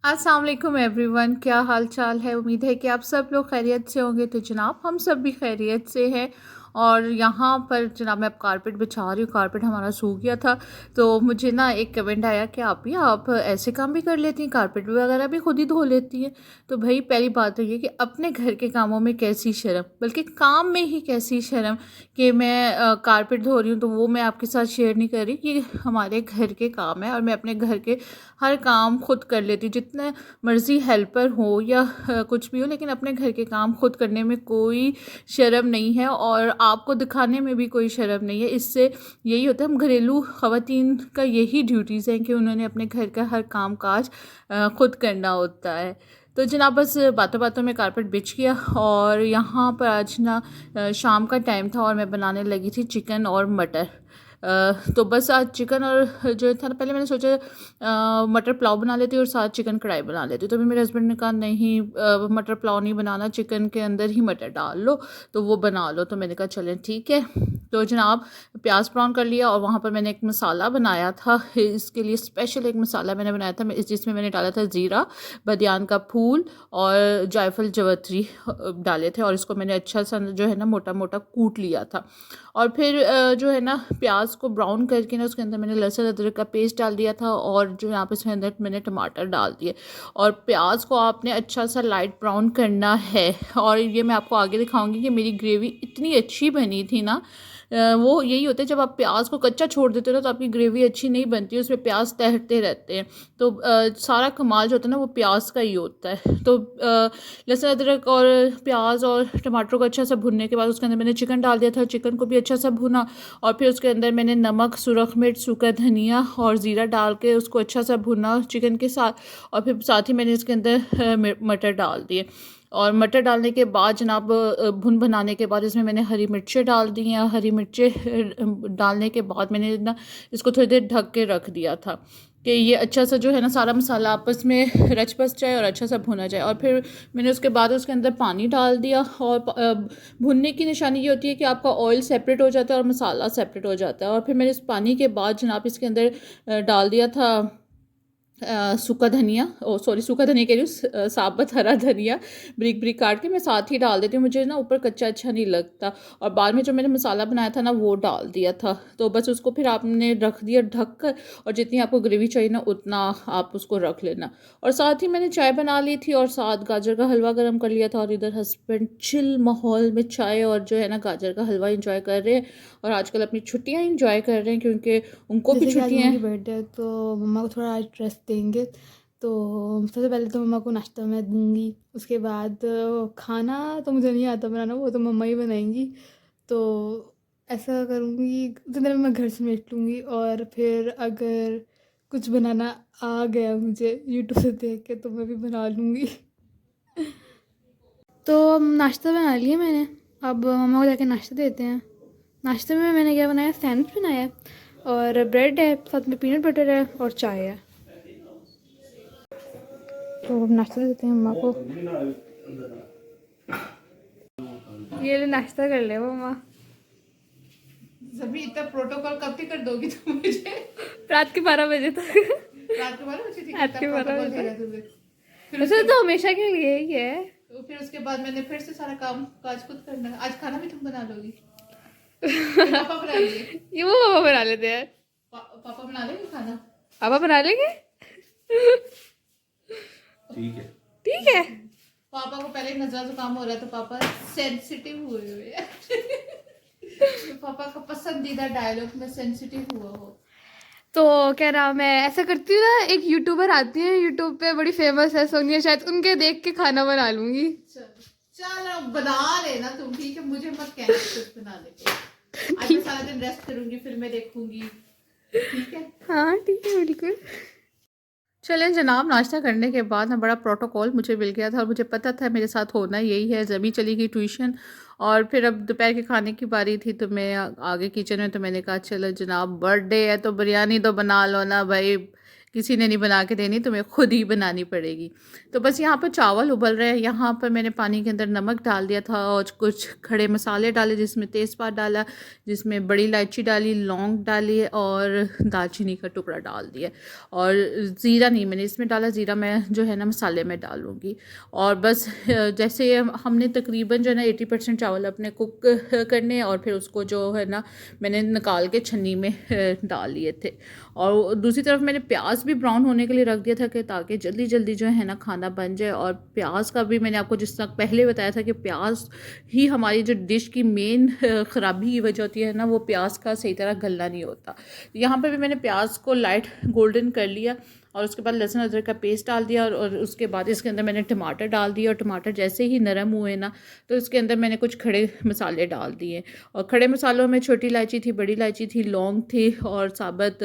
अस्सलाम वालेकुम एवरीवन, क्या हाल चाल है। उम्मीद है कि आप सब लोग खैरियत से होंगे। तो जनाब हम सब भी खैरियत से हैं। और यहाँ पर जनाब मैं अब कारपेट बिछा रही हूँ। कारपेट हमारा सूख गया था, तो मुझे ना एक कमेंट आया कि आप ऐसे काम भी कर लेती हैं, कारपेट वगैरह भी खुद ही धो लेती हैं। तो भाई पहली बात तो ये कि अपने घर के कामों में कैसी शर्म, बल्कि काम में ही कैसी शर्म कि मैं कारपेट धो रही हूँ। तो वो मैं आपके साथ शेयर नहीं कर रही कि हमारे घर के काम है और मैं अपने घर के हर काम खुद कर लेती हूँ, जितना मर्ज़ी हेल्पर हो या कुछ भी हो, लेकिन अपने घर के काम खुद करने में कोई शर्म नहीं है और आपको दिखाने में भी कोई शर्म नहीं है। इससे यही होता है, हम घरेलू ख़वातीन का यही ड्यूटीज़ हैं कि उन्होंने अपने घर का हर काम काज खुद करना होता है। तो जनाब बस बातों बातों में कारपेट बिछ गया और यहाँ पर आज ना शाम का टाइम था और मैं बनाने लगी थी चिकन और मटर। तो बस आज चिकन और जो था ना, पहले मैंने सोचा मटर पुलाव बना लेती और साथ चिकन कढ़ाई बना लेती। तो अभी मेरे हस्बैंड ने कहा नहीं, मटर पुलाव नहीं बनाना, चिकन के अंदर ही मटर डाल लो तो वो बना लो। तो मैंने कहा चलें ठीक है। तो जनाब प्याज ब्राउन कर लिया और वहाँ पर मैंने एक मसाला बनाया था। इसके लिए स्पेशल एक मसाला मैंने बनाया था, जिसमें मैंने डाला था ज़ीरा, बदियान का फूल और जायफल जवतरी डाले थे। और इसको मैंने अच्छा सा जो है ना मोटा मोटा कूट लिया था। और फिर जो है ना प्याज को ब्राउन करके ना उसके अंदर मैंने लहसुन अदरक का पेस्ट डाल दिया था और जो यहाँ पे इसके अंदर मैंने टमाटर डाल दिए। और प्याज को आपने अच्छा सा लाइट ब्राउन करना है। और ये मैं आपको आगे दिखाऊंगी कि मेरी ग्रेवी इतनी अच्छी बनी थी ना। वो यही होता है, जब आप प्याज को कच्चा छोड़ देते हो ना तो आपकी ग्रेवी अच्छी नहीं बनती है, उसमें प्याज तैरते रहते हैं। तो सारा कमाल जो होता है ना वो प्याज का ही होता है। तो लहसुन अदरक और प्याज और टमाटर को अच्छा सा भुनने के बाद उसके अंदर मैंने चिकन डाल दिया था। चिकन को भी अच्छा सा भुना और फिर उसके अंदर मैंने नमक, सुरख मिर्च, सूखा धनिया और ज़ीरा डाल के उसको अच्छा सा भुना चिकन के साथ। और फिर साथ ही मैंने इसके अंदर मटर डाल दिए। और मटर डालने के बाद जनाब भुन बनाने के बाद इसमें मैंने हरी मिर्चें डाल दी हैं। हरी मिर्चें डालने के बाद मैंने ना इसको थोड़ी देर ढक के रख दिया था कि ये अच्छा सा जो है ना सारा मसाला आपस में रच बस जाए और अच्छा सा भुना जाए। और फिर मैंने उसके बाद उसके अंदर पानी डाल दिया। और भुनने की निशानी ये होती है कि आपका ऑयल सेपरेट हो जाता है और मसाला सेपरेट हो जाता है। और फिर मैंने इस पानी के बाद जनाब इसके अंदर डाल दिया था सूखा धनिया, ओ सॉरी सूखा धनिया कह रही हूँ, साबुत हरा धनिया ब्रिक ब्रिक काट के मैं साथ ही डाल देती हूँ। मुझे ना ऊपर कच्चा अच्छा नहीं लगता। और बाद में जो मैंने मसाला बनाया था ना वो डाल दिया था। तो बस उसको फिर आपने रख दिया ढक कर। और जितनी आपको ग्रेवी चाहिए ना उतना आप उसको रख लेना। और साथ ही मैंने चाय बना ली थी और साथ गाजर का हलवा गर्म कर लिया था। और इधर हस्बैंड चिल माहौल में चाय और जो है ना गाजर का हलवा इंजॉय कर रहे हैं और आजकल अपनी छुट्टियाँ इंजॉय कर रहे हैं क्योंकि उनको भी जैसे कि आज छुट्टियाँ मम्मा की हैं। बर्थडे है तो मम्मा को थोड़ा आज ट्रस्ट देंगे। तो सबसे पहले तो मम्मा को नाश्ता मैं दूंगी। उसके बाद खाना तो मुझे नहीं आता बनाना, वो तो मम्मा ही बनाएंगी। तो ऐसा करूँगी, उतने देर में मैं घर समेट लूँगी। और फिर अगर कुछ बनाना आ गया मुझे यूट्यूब से देख के तो मैं भी बना लूँगी। तो नाश्ता बना लिया मैंने, अब मम्मा को जाके नाश्ता देते हैं। नाश्ते में मैंने क्या बनाया, सैंडविच बनाया है और ब्रेड है, साथ में पीनट बटर है और चाय है। तो अब नाश्ता देते हैं मम्मा को। ये ले नाश्ता कर ले मम्मा। सभी इतना प्रोटोकॉल कब तक कर दोगी तुम मुझे? रात के 12 बजे तक। रात को 12 बजे ठीक है, रात इतना के 12 प्रोटोकॉल दे बजे रहा है तुझे। फिर तक वैसे उसके तो हमेशा के लिए ही है। तो फिर उसके बाद मैंने फिर से सारा काम काज खुद करना है। आज खाना भी तुम बना लोगी कि पापा बनाएंगे? ये वो पापा बना लेते हैं। पापा बना लेंगे खाना? पापा बना लेंगे। ठीक है। ठीक है। पापा को पहले नजला जुकाम हो रहा है तो पापा सेंसिटिव हुए हुए हैं। तो पापा का पसंदीदा डायलॉग में सेंसिटिव हुआ हो। तो क्या नाम है, ऐसा करती हूँ ना, एक यूट्यूबर आती है यूट्यूब पे, बड़ी फेमस है सोनिया, शायद उनके देख के खाना बना लूंगी। चलो बना लेना तुम, ठीक है, मुझे मत कहना कुछ बनाने के। आज मैं सारा दिन रेस्ट करूंगी, फिल्में देखूंगी, ठीक है? हाँ ठीक है बिल्कुल। चलें जनाब, नाश्ता करने के बाद ना बड़ा प्रोटोकॉल मुझे मिल गया था और मुझे पता था मेरे साथ होना यही है। जमी चली गई ट्यूशन और फिर अब दोपहर के खाने की बारी थी तो मैं आगे किचन में, तो मैंने कहा चलो जनाब बर्थडे है तो बिरयानी तो बना लो ना भाई। किसी ने नहीं बना के देनी, तुम्हें खुद ही बनानी पड़ेगी। तो बस यहाँ पर चावल उबल रहे हैं। यहाँ पर मैंने पानी के अंदर नमक डाल दिया था और कुछ खड़े मसाले डाले, जिसमें तेज़पात डाला, जिसमें बड़ी इलायची डाली, लौंग डाली और दालचीनी का टुकड़ा डाल दिया। और ज़ीरा नहीं मैंने इसमें डाला, ज़ीरा मैं जो है ना मसाले में डालूँगी। और बस जैसे हमने तकरीबन जो है ना 80% चावल अपने कुक करने, और फिर उसको जो है ना मैंने निकाल के छन्नी में डाल लिए थे। और दूसरी तरफ मैंने प्याज भी ब्राउन होने के लिए रख दिया था कि ताकि जल्दी जल्दी जो है ना खाना बन जाए। और प्याज का भी मैंने आपको जिस तरह पहले बताया था कि प्याज ही हमारी जो डिश की मेन ख़राबी की वजह होती है ना, वो प्याज का सही तरह गलना नहीं होता। यहाँ पर भी मैंने प्याज को लाइट गोल्डन कर लिया और उसके बाद लहसुन अदरक का पेस्ट डाल दिया। और उसके बाद इसके अंदर मैंने टमाटर डाल दिया। और टमाटर जैसे ही नरम हुए ना, तो इसके अंदर मैंने कुछ खड़े मसाले डाल दिए। और खड़े मसालों में छोटी इलायची थी, बड़ी इलायची थी, लौंग थी और साबुत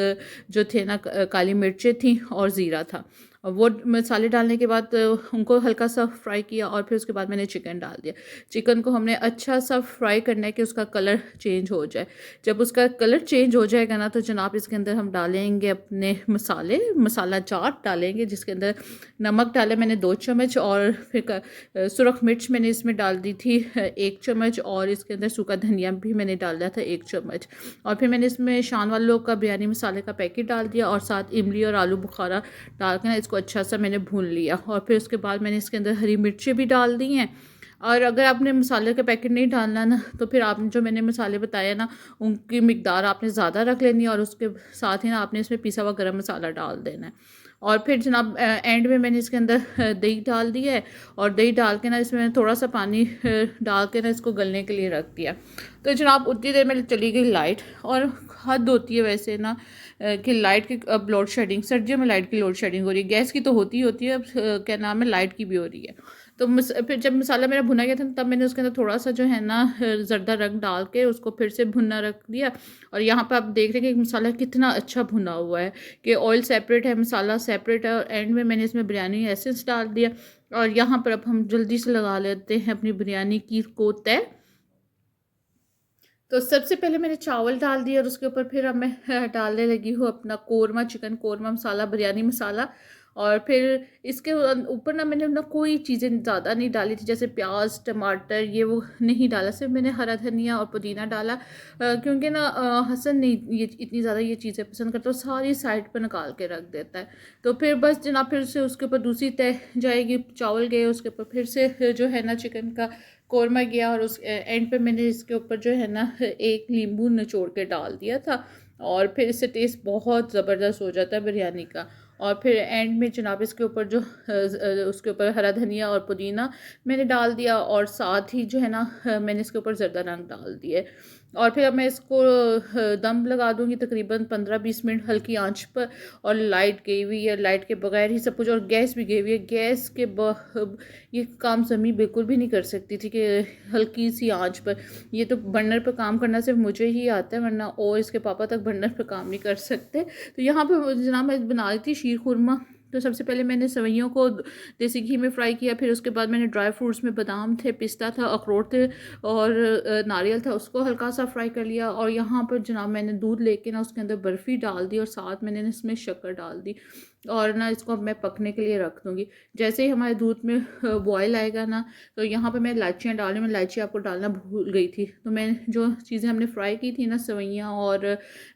जो थे ना काली मिर्चें थी और ज़ीरा था। और वो मसाले डालने के बाद उनको हल्का सा फ्राई किया और फिर उसके बाद मैंने चिकन डाल दिया। चिकन को हमने अच्छा सा फ्राई करना है कि उसका कलर चेंज हो जाए। जब उसका कलर चेंज हो जाएगा ना, तो जनाब इसके अंदर हम डालेंगे अपने मसाला चाट डालेंगे, जिसके अंदर नमक डाले मैंने 2 चम्मच और फिर सुरख मिर्च मैंने इसमें डाल दी थी 1 चम्मच, और इसके अंदर सूखा धनिया भी मैंने डाला था 1 चम्मच। और फिर मैंने इसमें शान वालों का बिरयानी मसाले का पैकेट डाल दिया और साथ इमली और आलू बुखारा डाल के ना इसको अच्छा सा मैंने भून लिया। और फिर उसके बाद मैंने इसके अंदर हरी मिर्चें भी डाल दी हैं। और अगर आपने मसाले का पैकेट नहीं डालना ना, तो फिर आपने जो मैंने मसाले बताए ना, उनकी मिकदार आपने ज़्यादा रख लेनी है और उसके साथ ही ना आपने इसमें पिसा हुआ गरम मसाला डाल देना है। और फिर जनाब एंड में मैंने इसके अंदर दही डाल दिया है। और दही डाल के ना इसमें मैंने थोड़ा सा पानी डाल के ना इसको गलने के लिए रख दिया। तो जनाब उतनी देर में चली गई लाइट। और हद होती है वैसे ना कि लाइट की अब लोड शेडिंग, सर्दियों में लाइट की लोड शेडिंग हो रही है। गैस की तो होती ही होती है, अब क्या नाम है, लाइट की भी हो रही है। तो फिर जब मसाला मेरा भुना गया था, तब मैंने उसके अंदर थोड़ा सा जो है ना ज़रदा रंग डाल के उसको फिर से भुनना रख दिया। और यहाँ पर आप देख रहे हैं कि मसाला कितना अच्छा भुना हुआ है, कि ऑयल सेपरेट है, मसाला सेपरेट है। और एंड में मैंने इसमें बिरयानी एसेंस डाल दिया। और यहाँ पर अब हम जल्दी से लगा लेते हैं अपनी बिरयानी की को तय। तो सबसे पहले मैंने चावल डाल दिया और उसके ऊपर फिर अब मैं डालने लगी हूँ अपना कोरमा, चिकन कोरमा मसाला, बिरयानी मसाला। और फिर इसके ऊपर ना मैंने ना कोई चीज़ें ज़्यादा नहीं डाली थी, जैसे प्याज टमाटर ये वो नहीं डाला, सिर्फ मैंने हरा धनिया और पुदीना डाला। क्योंकि ना हसन नहीं ये इतनी ज़्यादा ये चीज़ें पसंद करता, तो सारी साइड पर निकाल के रख देता है। तो फिर बस जनाब फिर से उसके ऊपर दूसरी तय जाएगी, चावल गए, उसके ऊपर फिर से जो है ना चिकन का कौरमा गया। और उस एंड पे मैंने इसके ऊपर जो है ना एक नींबू निचोड़ के डाल दिया था। और फिर इससे टेस्ट बहुत ज़बरदस्त हो जाता है बिरयानी का। और फिर एंड में जनाब इसके ऊपर जो उसके ऊपर हरा धनिया और पुदीना मैंने डाल दिया। और साथ ही जो है ना मैंने इसके ऊपर ज़रदा रंग डाल दिए। और फिर अब मैं इसको दम लगा दूँगी तकरीबन 15-20 मिनट हल्की आंच पर। और लाइट गई हुई है, लाइट के बगैर ही सब कुछ, और गैस भी गई हुई है। गैस के ये काम ज़मी बिल्कुल भी नहीं कर सकती थी कि हल्की सी आंच पर। ये तो बर्नर पर काम करना सिर्फ मुझे ही आता है, वरना और इसके पापा तक बर्नर पर काम नहीं कर सकते। तो यहाँ पर जनाब मैं बना रही थी शीर खुरमा। तो सबसे पहले मैंने सेवइयों को देसी घी में फ्राई किया, फिर उसके बाद मैंने ड्राई फ्रूट्स में बादाम थे, पिस्ता था, अखरोट थे और नारियल था, उसको हल्का सा फ्राई कर लिया। और यहाँ पर जनाब मैंने दूध लेके ना उसके अंदर बर्फ़ी डाल दी और साथ मैंने इसमें शक्कर डाल दी। और ना इसको अब मैं पकने के लिए रख दूँगी। जैसे ही हमारे दूध में बॉयल आएगा ना, तो यहाँ पे मैं इलायचियाँ डाल रही हूँ। मैं इलायची आपको डालना भूल गई थी। तो मैं जो चीज़ें हमने फ्राई की थी ना, सेवइयाँ और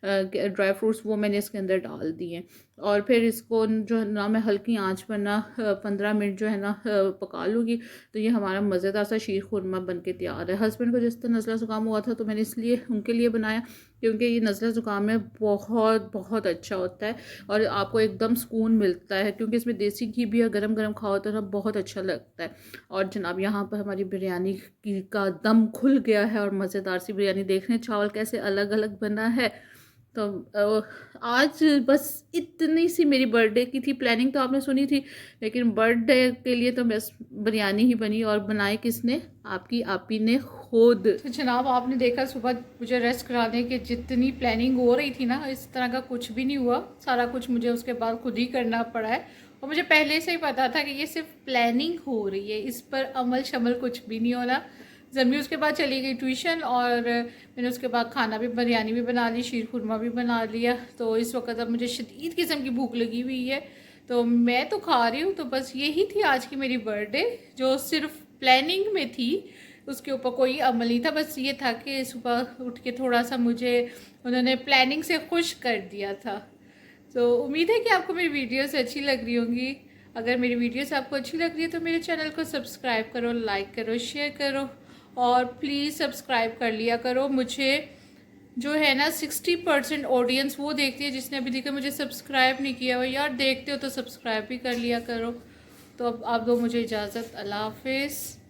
ड्राई फ्रूट्स, वो मैंने इसके अंदर डाल दिए। और फिर इसको जो है ना मैं हल्की आंच पर ना 15 मिनट जो है ना पका लूँगी। तो ये हमारा मज़ेदार सा शीर खुरमा बन के तैयार है। हस्बैंड को जिस तरह नज़ला ज़ुकाम हुआ था, तो मैंने इसलिए उनके लिए बनाया, क्योंकि ये नज़ला ज़ुकाम में बहुत बहुत अच्छा होता है और आपको एकदम सुकून मिलता है, क्योंकि इसमें देसी घी भी है, गरम गरम खाओ तो ना बहुत अच्छा लगता है। और जनाब यहाँ पर हमारी बिरयानी की का दम खुल गया है और मज़ेदार सी बिरयानी। देखने चावल कैसे अलग अलग बना है। तो आज बस इतनी सी मेरी बर्थडे की थी प्लानिंग, तो आपने सुनी थी, लेकिन बर्थडे के लिए तो बस बिरयानी ही बनी। और बनाए किसने? आपकी आपी ने खुद। तो जनाब आपने देखा सुबह मुझे रेस्ट कराने की जितनी प्लानिंग हो रही थी ना, इस तरह का कुछ भी नहीं हुआ। सारा कुछ मुझे उसके बाद खुद ही करना पड़ा है। और मुझे पहले से ही पता था कि ये सिर्फ प्लानिंग हो रही है, इस पर अमल शमल कुछ भी नहीं होना। ज़मी उसके बाद चली गई ट्यूशन और मैंने उसके बाद खाना भी, बिरयानी भी बना ली, शीर खुरमा भी बना लिया। तो इस वक्त अब मुझे शदीद किस्म की भूख लगी हुई है, तो मैं तो खा रही हूँ। तो बस यही थी आज की मेरी बर्थडे, जो सिर्फ प्लानिंग में थी, उसके ऊपर कोई अमल नहीं था। बस ये था कि सुबह उठ के थोड़ा सा मुझे उन्होंने प्लानिंग से खुश कर दिया था। तो उम्मीद है कि आपको मेरी वीडियोस अच्छी लग रही होंगी। अगर मेरी वीडियोस आपको अच्छी लग रही है तो मेरे चैनल को सब्सक्राइब करो, लाइक करो, शेयर करो और प्लीज़ सब्सक्राइब कर लिया करो। मुझे जो है ना 60% ऑडियंस वो देखती है जिसने अभी तक मुझे सब्सक्राइब नहीं किया हुआ। यार देखते हो तो सब्सक्राइब भी कर लिया करो। तो अब आप दो मुझे इजाज़त, अल्लाह हाफिज़।